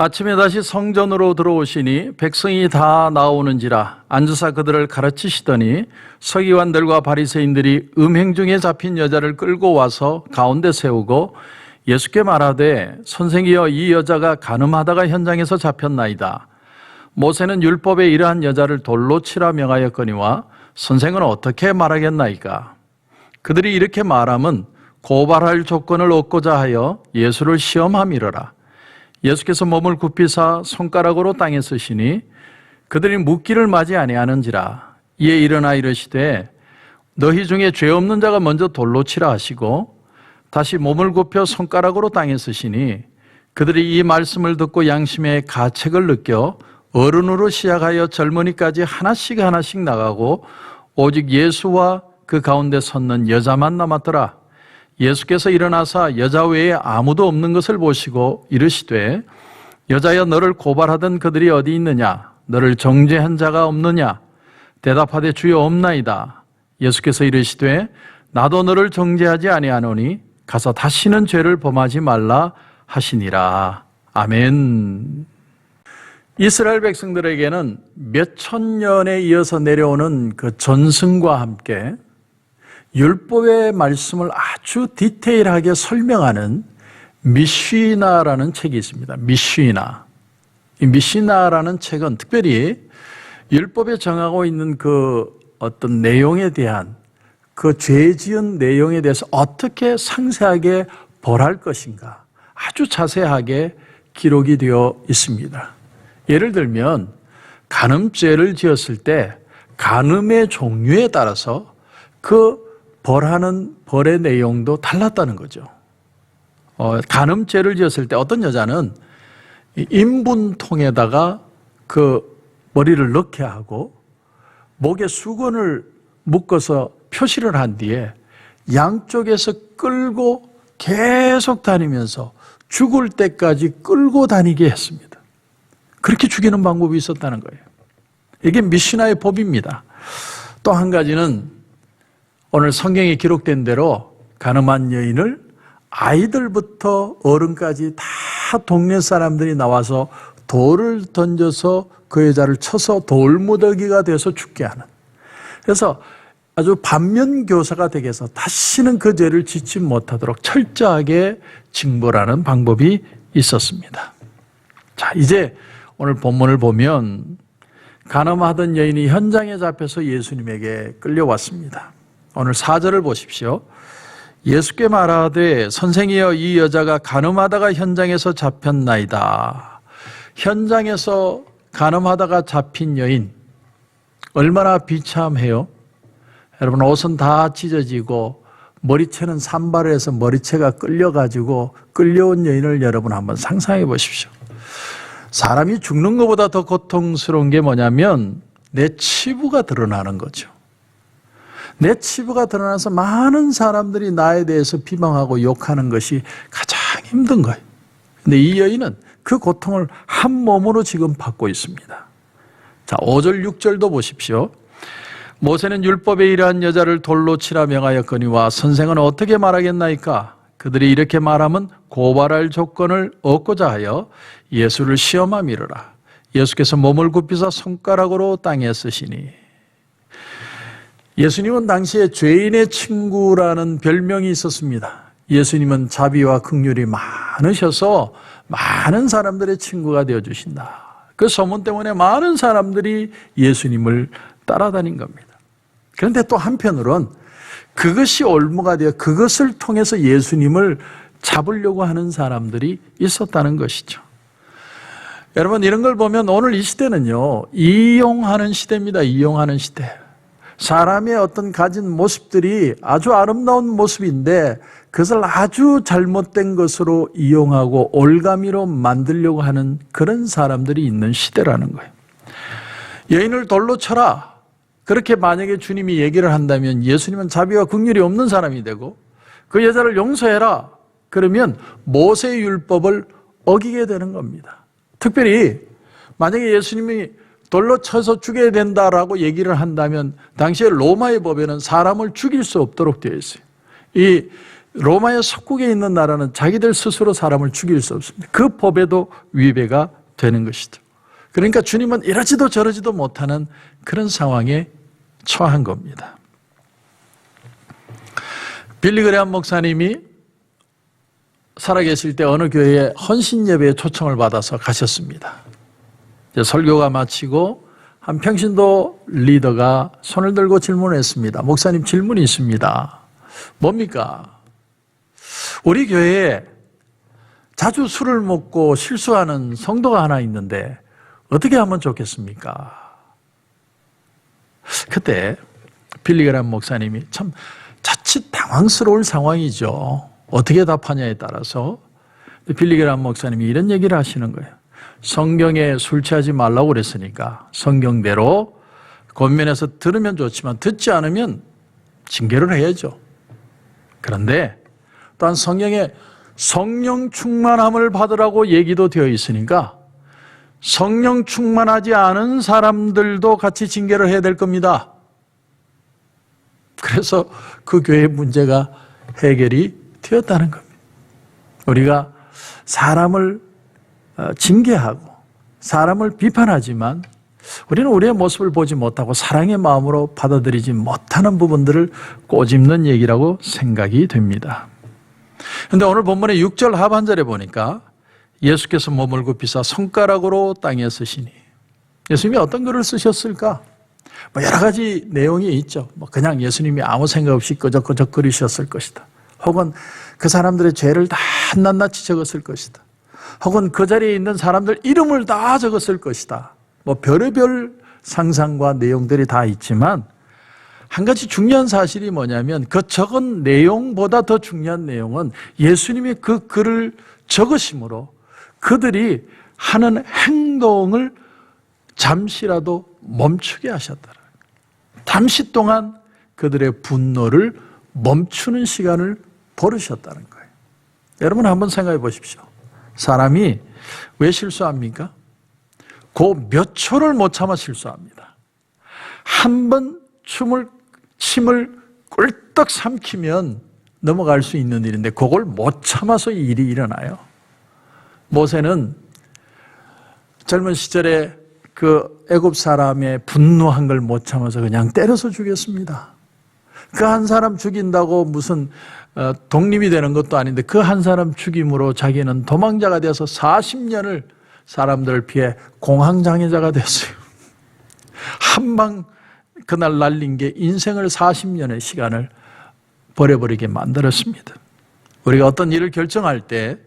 아침에 다시 성전으로 들어오시니 백성이 다 나오는지라 앉으사 그들을 가르치시더니 서기관들과 바리새인들이 음행 중에 잡힌 여자를 끌고 와서 가운데 세우고 예수께 말하되 선생이여 이 여자가 간음하다가 현장에서 잡혔나이다. 모세는 율법에 이러한 여자를 돌로 치라 명하였거니와 선생은 어떻게 말하겠나이까? 그들이 이렇게 말함은 고발할 조건을 얻고자 하여 예수를 시험함이러라. 예수께서 몸을 굽히사 손가락으로 땅에 쓰시니 그들이 묻기를 맞이 아니하는지라. 이에 일어나 이르시되 너희 중에 죄 없는 자가 먼저 돌로 치라 하시고 다시 몸을 굽혀 손가락으로 땅에 쓰시니 그들이 이 말씀을 듣고 양심의 가책을 느껴 어른으로 시작하여 젊은이까지 하나씩 나가고 오직 예수와 그 가운데 섰는 여자만 남았더라. 예수께서 일어나사 여자 외에 아무도 없는 것을 보시고 이르시되 여자여 너를 고발하던 그들이 어디 있느냐? 너를 정죄한 자가 없느냐? 대답하되 주여 없나이다. 예수께서 이르시되 나도 너를 정죄하지 아니하노니 가서 다시는 죄를 범하지 말라 하시니라. 아멘. 이스라엘 백성들에게는 몇천 년에 이어서 내려오는 그 전승과 함께 율법의 말씀을 아주 디테일하게 설명하는 미쉬나라는 책이 있습니다. 미쉬나. 이 미쉬나라는 책은 특별히 율법에 정하고 있는 그 어떤 내용에 대한 그 죄 지은 내용에 대해서 어떻게 상세하게 벌할 것인가 아주 자세하게 기록이 되어 있습니다. 예를 들면 간음죄를 지었을 때 간음의 종류에 따라서 그 벌하는 벌의 내용도 달랐다는 거죠. 간음죄를 지었을 때 어떤 여자는 인분통에다가 그 머리를 넣게 하고 목에 수건을 묶어서 표시를 한 뒤에 양쪽에서 끌고 계속 다니면서 죽을 때까지 끌고 다니게 했습니다. 그렇게 죽이는 방법이 있었다는 거예요. 이게 미시나의 법입니다. 또 한 가지는 오늘 성경에 기록된 대로 간음한 여인을 아이들부터 어른까지 다 동네 사람들이 나와서 돌을 던져서 그 여자를 쳐서 돌무더기가 돼서 죽게 하는, 그래서 아주 반면교사가 되게 해서 다시는 그 죄를 짓지 못하도록 철저하게 징벌하는 방법이 있었습니다. 자, 이제 오늘 본문을 보면 간음하던 여인이 현장에 잡혀서 예수님에게 끌려왔습니다. 오늘 4절을 보십시오. 예수께 말하되 선생이여 이 여자가 간음하다가 현장에서 잡혔나이다. 현장에서 간음하다가 잡힌 여인 얼마나 비참해요. 여러분, 옷은 다 찢어지고 머리채는 산발을 해서 머리채가 끌려가지고 끌려온 여인을 여러분 한번 상상해 보십시오. 사람이 죽는 것보다 더 고통스러운 게 뭐냐면 내 치부가 드러나는 거죠. 내 치부가 드러나서 많은 사람들이 나에 대해서 비방하고 욕하는 것이 가장 힘든 거예요. 근데 이 여인은 그 고통을 한 몸으로 지금 받고 있습니다. 자, 5절 6절도 보십시오. 모세는 율법에 이러한 여자를 돌로 치라 명하였거니와 선생은 어떻게 말하겠나이까? 그들이 이렇게 말하면 고발할 조건을 얻고자 하여 예수를 시험함이러라. 예수께서 몸을 굽히사 손가락으로 땅에 쓰시니. 예수님은 당시에 죄인의 친구라는 별명이 있었습니다. 예수님은 자비와 긍휼이 많으셔서 많은 사람들의 친구가 되어주신다. 그 소문 때문에 많은 사람들이 예수님을 따라다닌 겁니다. 그런데 또 한편으론 그것이 올무가 되어 그것을 통해서 예수님을 잡으려고 하는 사람들이 있었다는 것이죠. 여러분, 이런 걸 보면 오늘 이 시대는요, 이용하는 시대입니다. 이용하는 시대. 사람의 어떤 가진 모습들이 아주 아름다운 모습인데 그것을 아주 잘못된 것으로 이용하고 올가미로 만들려고 하는 그런 사람들이 있는 시대라는 거예요. 여인을 돌로 쳐라. 그렇게 만약에 주님이 얘기를 한다면 예수님은 자비와 긍휼이 없는 사람이 되고 그 여자를 용서해라. 그러면 모세의 율법을 어기게 되는 겁니다. 특별히 만약에 예수님이 돌로 쳐서 죽여야 된다라고 얘기를 한다면 당시에 로마의 법에는 사람을 죽일 수 없도록 되어 있어요. 이 로마의 속국에 있는 나라는 자기들 스스로 사람을 죽일 수 없습니다. 그 법에도 위배가 되는 것이죠. 그러니까 주님은 이러지도 저러지도 못하는 그런 상황에 처한 겁니다. 빌리 그레함 목사님이 살아계실 때 어느 교회에 헌신 예배에 초청을 받아서 가셨습니다. 이제 설교가 마치고 한 평신도 리더가 손을 들고 질문을 했습니다. 목사님, 질문이 있습니다. 뭡니까? 우리 교회에 자주 술을 먹고 실수하는 성도가 하나 있는데 어떻게 하면 좋겠습니까? 그때 빌리 그레함 목사님이 참 자칫 당황스러울 상황이죠. 어떻게 답하냐에 따라서 빌리 그레함 목사님이 이런 얘기를 하시는 거예요. 성경에 술 취하지 말라고 그랬으니까 성경대로 권면해서 들으면 좋지만 듣지 않으면 징계를 해야죠. 그런데 또한 성경에 성령 충만함을 받으라고 얘기도 되어 있으니까 성령 충만하지 않은 사람들도 같이 징계를 해야 될 겁니다. 그래서 그 교회의 문제가 해결이 되었다는 겁니다. 우리가 사람을 징계하고 사람을 비판하지만 우리는 우리의 모습을 보지 못하고 사랑의 마음으로 받아들이지 못하는 부분들을 꼬집는 얘기라고 생각이 됩니다. 그런데 오늘 본문의 6절 하반절에 보니까 예수께서 몸을 굽히사 손가락으로 땅에 쓰시니, 예수님이 어떤 글을 쓰셨을까? 여러 가지 내용이 있죠. 그냥 예수님이 아무 생각 없이 끄적끄적거리셨을 것이다. 혹은 그 사람들의 죄를 다 낱낱이 적었을 것이다. 혹은 그 자리에 있는 사람들 이름을 다 적었을 것이다. 별의별 상상과 내용들이 다 있지만 한 가지 중요한 사실이 뭐냐면 그 적은 내용보다 더 중요한 내용은 예수님이 그 글을 적으심으로 그들이 하는 행동을 잠시라도 멈추게 하셨다는 거예요. 잠시 동안 그들의 분노를 멈추는 시간을 벌으셨다는 거예요. 여러분 한번 생각해 보십시오. 사람이 왜 실수합니까? 그 몇 초를 못 참아 실수합니다. 한 번 침을 꿀떡 삼키면 넘어갈 수 있는 일인데 그걸 못 참아서 이 일이 일어나요. 모세는 젊은 시절에 그 애굽 사람의 분노한 걸 못 참아서 그냥 때려서 죽였습니다. 그 한 사람 죽인다고 무슨 독립이 되는 것도 아닌데 그 한 사람 죽임으로 자기는 도망자가 되어서 40년을 사람들을 피해 공황장애자가 됐어요. 한 방 그날 날린 게 인생을 40년의 시간을 버려버리게 만들었습니다. 우리가 어떤 일을 결정할 때,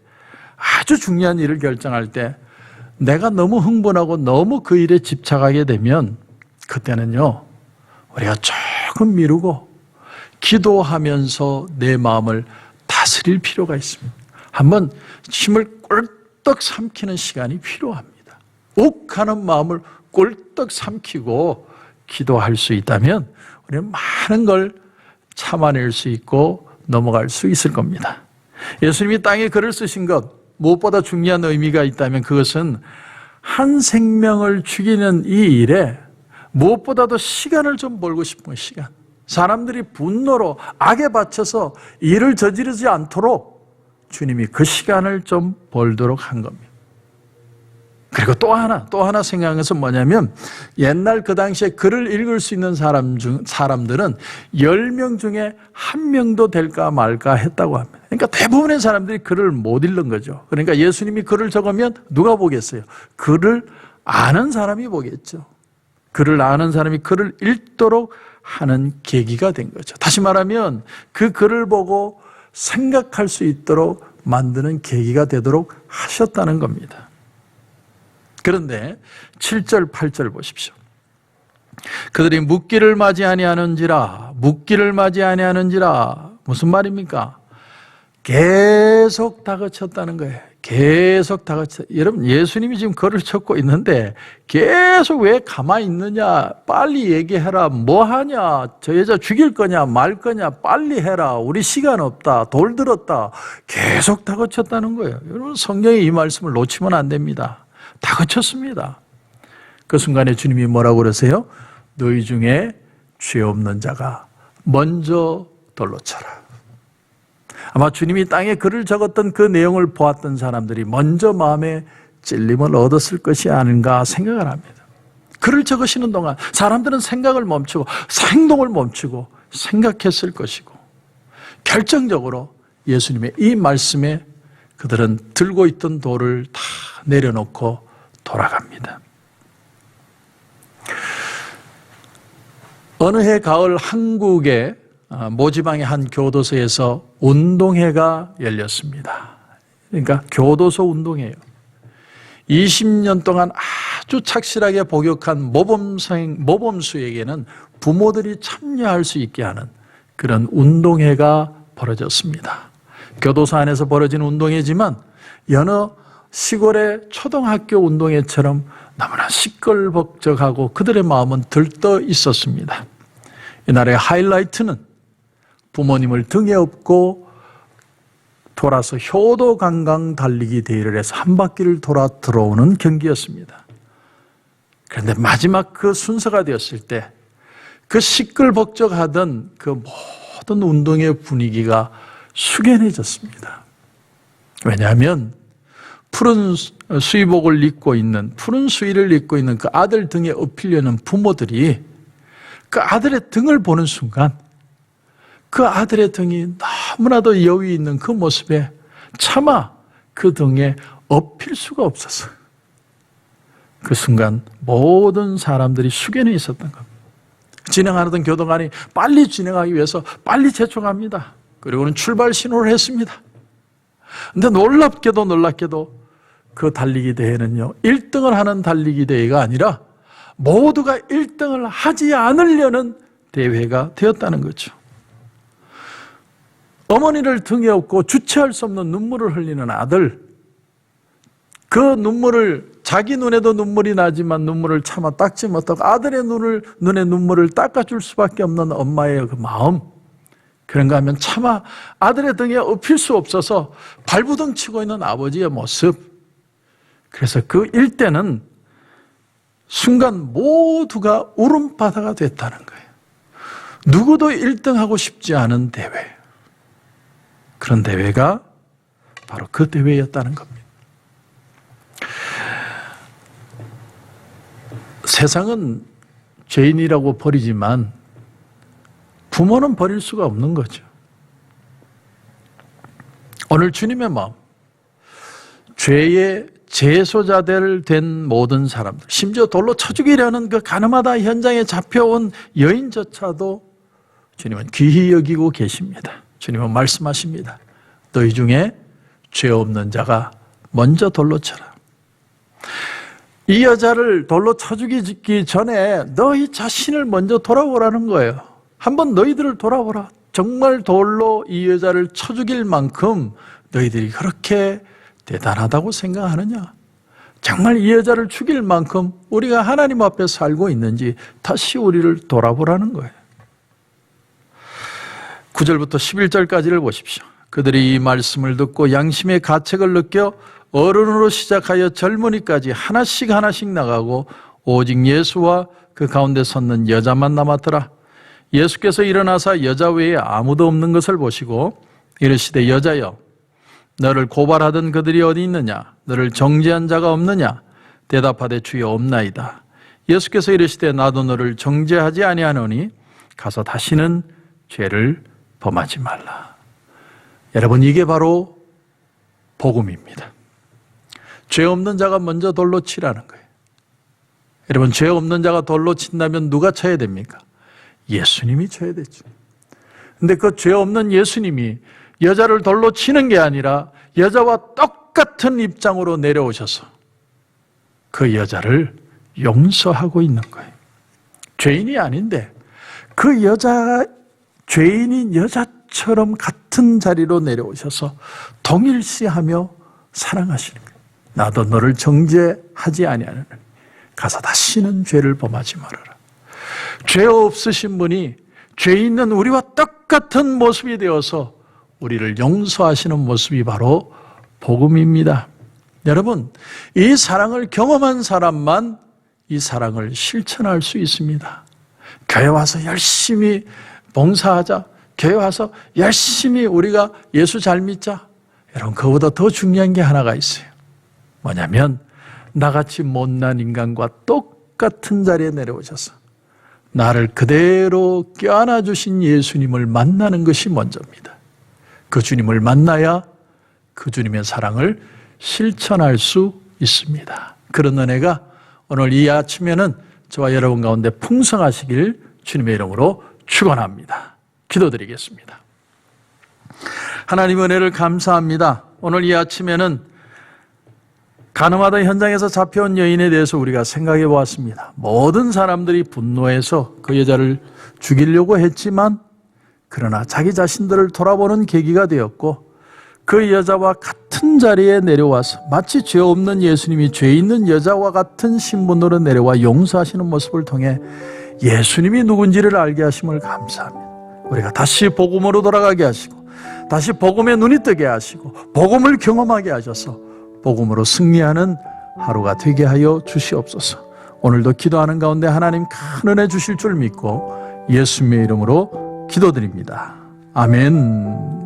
아주 중요한 일을 결정할 때 내가 너무 흥분하고 너무 그 일에 집착하게 되면 그때는요, 우리가 조금 미루고 기도하면서 내 마음을 다스릴 필요가 있습니다. 한번 침을 꿀떡 삼키는 시간이 필요합니다. 욱하는 마음을 꿀떡 삼키고 기도할 수 있다면 우리는 많은 걸 참아낼 수 있고 넘어갈 수 있을 겁니다. 예수님이 땅에 글을 쓰신 것, 무엇보다 중요한 의미가 있다면 그것은 한 생명을 죽이는 이 일에 무엇보다도 시간을 좀 벌고 싶은 시간, 사람들이 분노로 악에 받쳐서 일을 저지르지 않도록 주님이 그 시간을 좀 벌도록 한 겁니다. 그리고 또 하나 생각한 것은 뭐냐면 옛날 그 당시에 글을 읽을 수 있는 사람들은 10명 중에 1명도 될까 말까 했다고 합니다. 그러니까 대부분의 사람들이 글을 못 읽는 거죠. 그러니까 예수님이 글을 적으면 누가 보겠어요? 글을 아는 사람이 보겠죠. 글을 아는 사람이 글을 읽도록 하는 계기가 된 거죠. 다시 말하면 그 글을 보고 생각할 수 있도록 만드는 계기가 되도록 하셨다는 겁니다. 그런데 7절, 8절 보십시오. 그들이 묻기를 맞이 아니하는지라, 무슨 말입니까? 계속 다그쳤다는 거예요. 계속 다그쳤. 여러분, 예수님이 지금 글을 적고 있는데 계속 왜 가만히 있느냐, 빨리 얘기해라, 뭐 하냐, 저 여자 죽일 거냐 말 거냐, 빨리 해라, 우리 시간 없다, 돌 들었다, 계속 다그쳤다는 거예요. 여러분, 성경에 이 말씀을 놓치면 안 됩니다. 다그쳤습니다. 그 순간에 주님이 뭐라고 그러세요? 너희 중에 죄 없는 자가 먼저 돌로 쳐라. 아마 주님이 땅에 글을 적었던 그 내용을 보았던 사람들이 먼저 마음에 찔림을 얻었을 것이 아닌가 생각을 합니다. 글을 적으시는 동안 사람들은 생각을 멈추고 행동을 멈추고 생각했을 것이고, 결정적으로 예수님의 이 말씀에 그들은 들고 있던 돌을 다 내려놓고 돌아갑니다. 어느 해 가을 한국의 모지방의 한 교도소에서 운동회가 열렸습니다. 그러니까 교도소 운동회예요. 20년 동안 아주 착실하게 복역한 모범수에게는 부모들이 참여할 수 있게 하는 그런 운동회가 벌어졌습니다. 교도소 안에서 벌어진 운동회지만 여느 시골의 초등학교 운동회처럼 너무나 시끌벅적하고 그들의 마음은 들떠 있었습니다. 이날의 하이라이트는 부모님을 등에 업고 돌아서 효도 관광 달리기 대회를 해서 한 바퀴를 돌아 들어오는 경기였습니다. 그런데 마지막 그 순서가 되었을 때 그 시끌벅적하던 그 모든 운동의 분위기가 숙연해졌습니다. 왜냐하면 푸른 수의복을 입고 있는, 푸른 수의를 입고 있는 그 아들 등에 업히려는 부모들이 그 아들의 등을 보는 순간 그 아들의 등이 너무나도 여유 있는 그 모습에 차마 그 등에 업힐 수가 없었어요. 그 순간 모든 사람들이 숙연해 있었던 겁니다. 진행하던 교도관이 빨리 진행하기 위해서 빨리 재촉합니다. 그리고는 출발 신호를 했습니다. 근데 놀랍게도 그 달리기 대회는요, 1등을 하는 달리기 대회가 아니라 모두가 1등을 하지 않으려는 대회가 되었다는 거죠. 어머니를 등에 업고 주체할 수 없는 눈물을 흘리는 아들, 그 눈물을, 자기 눈에도 눈물이 나지만 눈물을 차마 닦지 못하고 아들의 눈에 눈물을 닦아줄 수밖에 없는 엄마의 그 마음, 그런가 하면 차마 아들의 등에 업힐 수 없어서 발부둥 치고 있는 아버지의 모습. 그래서 그 일대는 순간 모두가 울음바다가 됐다는 거예요. 누구도 1등하고 싶지 않은 대회. 그런 대회가 바로 그 대회였다는 겁니다. 세상은 죄인이라고 버리지만 부모는 버릴 수가 없는 거죠. 오늘 주님의 마음, 죄의 재소자들 된 모든 사람들, 심지어 돌로 쳐 죽이려는 그 가늠하다 현장에 잡혀온 여인조차도 주님은 귀히 여기고 계십니다. 주님은 말씀하십니다. 너희 중에 죄 없는 자가 먼저 돌로 쳐라. 이 여자를 돌로 쳐 죽이기 전에 너희 자신을 먼저 돌아보라는 거예요. 한번 너희들을 돌아보라. 정말 돌로 이 여자를 쳐 죽일 만큼 너희들이 그렇게 대단하다고 생각하느냐? 정말 이 여자를 죽일 만큼 우리가 하나님 앞에 살고 있는지 다시 우리를 돌아보라는 거예요. 9절부터 11절까지를 보십시오. 그들이 이 말씀을 듣고 양심의 가책을 느껴 어른으로 시작하여 젊은이까지 하나씩 나가고 오직 예수와 그 가운데 섰는 여자만 남았더라. 예수께서 일어나사 여자 외에 아무도 없는 것을 보시고 이르시되 여자여, 너를 고발하던 그들이 어디 있느냐? 너를 정죄한 자가 없느냐? 대답하되 주여 없나이다. 예수께서 이르시되 나도 너를 정죄하지 아니하노니 가서 다시는 죄를 범하지 말라. 여러분, 이게 바로 복음입니다. 죄 없는 자가 먼저 돌로 치라는 거예요. 여러분, 죄 없는 자가 돌로 친다면 누가 쳐야 됩니까? 예수님이 쳐야 되죠. 근데 그 죄 없는 예수님이 여자를 돌로 치는 게 아니라 여자와 똑같은 입장으로 내려오셔서 그 여자를 용서하고 있는 거예요. 죄인이 아닌데 그 죄인인 여자처럼 같은 자리로 내려오셔서 동일시하며 사랑하시는 거예요. 나도 너를 정죄하지 아니하노니 가서 다시는 죄를 범하지 말아라. 죄 없으신 분이 죄 있는 우리와 똑같은 모습이 되어서 우리를 용서하시는 모습이 바로 복음입니다. 여러분, 이 사랑을 경험한 사람만 이 사랑을 실천할 수 있습니다. 교회 와서 열심히 봉사하자, 교회 와서 열심히 우리가 예수 잘 믿자. 여러분, 그보다 더 중요한 게 하나가 있어요. 뭐냐면 나같이 못난 인간과 똑같은 자리에 내려오셔서 나를 그대로 껴안아 주신 예수님을 만나는 것이 먼저입니다. 그 주님을 만나야 그 주님의 사랑을 실천할 수 있습니다. 그런 은혜가 오늘 이 아침에는 저와 여러분 가운데 풍성하시길 주님의 이름으로 축원합니다. 기도드리겠습니다. 하나님 은혜를 감사합니다. 오늘 이 아침에는 가늠하던 현장에서 잡혀온 여인에 대해서 우리가 생각해 보았습니다. 모든 사람들이 분노해서 그 여자를 죽이려고 했지만 그러나 자기 자신들을 돌아보는 계기가 되었고 그 여자와 같은 자리에 내려와서 마치 죄 없는 예수님이 죄 있는 여자와 같은 신분으로 내려와 용서하시는 모습을 통해 예수님이 누군지를 알게 하심을 감사합니다. 우리가 다시 복음으로 돌아가게 하시고 다시 복음의 눈이 뜨게 하시고 복음을 경험하게 하셔서 복음으로 승리하는 하루가 되게 하여 주시옵소서. 오늘도 기도하는 가운데 하나님 큰 은혜 주실 줄 믿고 예수님의 이름으로 기도드립니다. 아멘.